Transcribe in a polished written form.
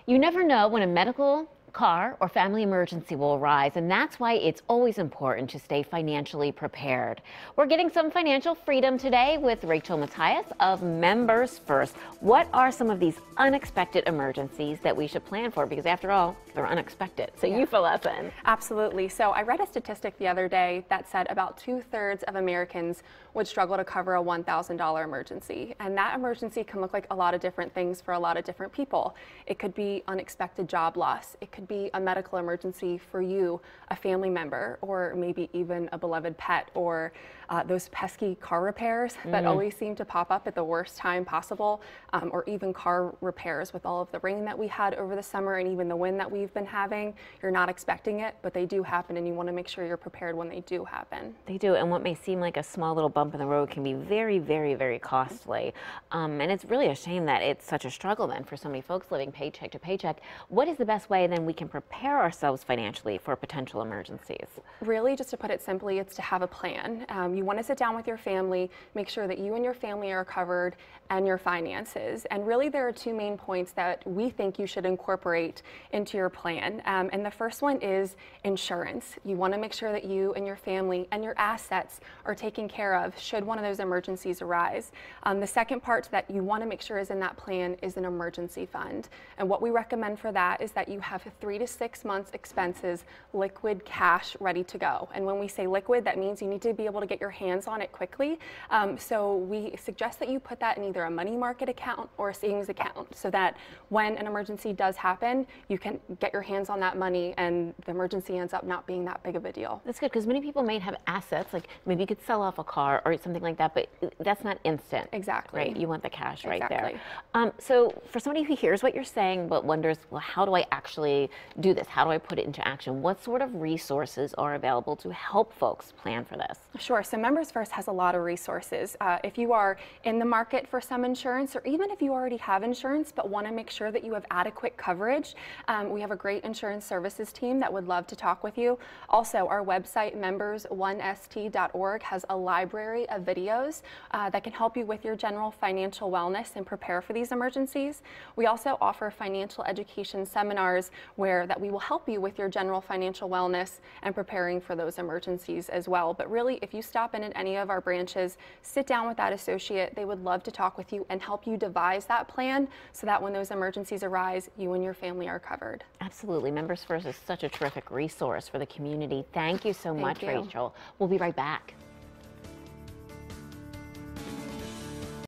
You never know when a medical, car, or family emergency will arise, and that's why it's always important to stay financially prepared. We're getting some financial freedom today with Rachel Mathias of Members First. What are some of these unexpected emergencies that we should plan for? Because after all, they're unexpected. So you fill us in. Absolutely. So I read a statistic the other day that said about 2/3 of Americans would struggle to cover a $1,000 emergency. And that emergency can look like a lot of different things for a lot of different people. It could be unexpected job loss. It could be a medical emergency for you, a family member, or maybe even a beloved pet, or those pesky car repairs that always seem to pop up at the worst time possible, or even car repairs with all of the rain that we had over the summer and even the wind that we've been having. You're not expecting it, but they do happen, and you want to make sure you're prepared when they do happen. They do, and what may seem like a small little bump in the road can be very, very, very costly. And it's really a shame that it's such a struggle then for so many folks living paycheck to paycheck. What is the best way then we can prepare ourselves financially for potential emergencies? Really, just to put it simply, it's to have a plan. You want to sit down with your family, make sure that you and your family are covered and your finances. And really, there are two main points that we think you should incorporate into your plan. And the first one is insurance. You want to make sure that you and your family and your assets are taken care of should one of those emergencies arise. The second part that you want to make sure is in that plan is an emergency fund. And what we recommend for that is that you have 3 to 6 months expenses, liquid cash ready to go. And when we say liquid, that means you need to be able to get your hands on it quickly. So we suggest that you put that in either a money market account or a savings account so that when an emergency does happen, you can get your hands on that money and the emergency ends up not being that big of a deal. That's good, because many people may have assets, like maybe you could sell off a car or something like that, but that's not instant. Exactly. Right? You want the cash right Exactly. there. So for somebody who hears what you're saying but wonders, well, how do I actually do this? How do I put it into action? What sort of resources are available to help folks plan for this? Sure. So Members First has a lot of resources. If you are in the market for some insurance, or even if you already have insurance but want to make sure that you have adequate coverage, we have a great insurance services team that would love to talk with you. Also, our website, members1st.org, has a library of videos that can help you with your general financial wellness and prepare for these emergencies. We also offer financial education seminars that we will help you with your general financial wellness and preparing for those emergencies as well. But really, if you stop in at any of our branches, sit down with that associate. They would love to talk with you and help you devise that plan so that when those emergencies arise, you and your family are covered. Absolutely. Members First is such a terrific resource for the community. Thank you so much, you. Rachel. We'll be right back.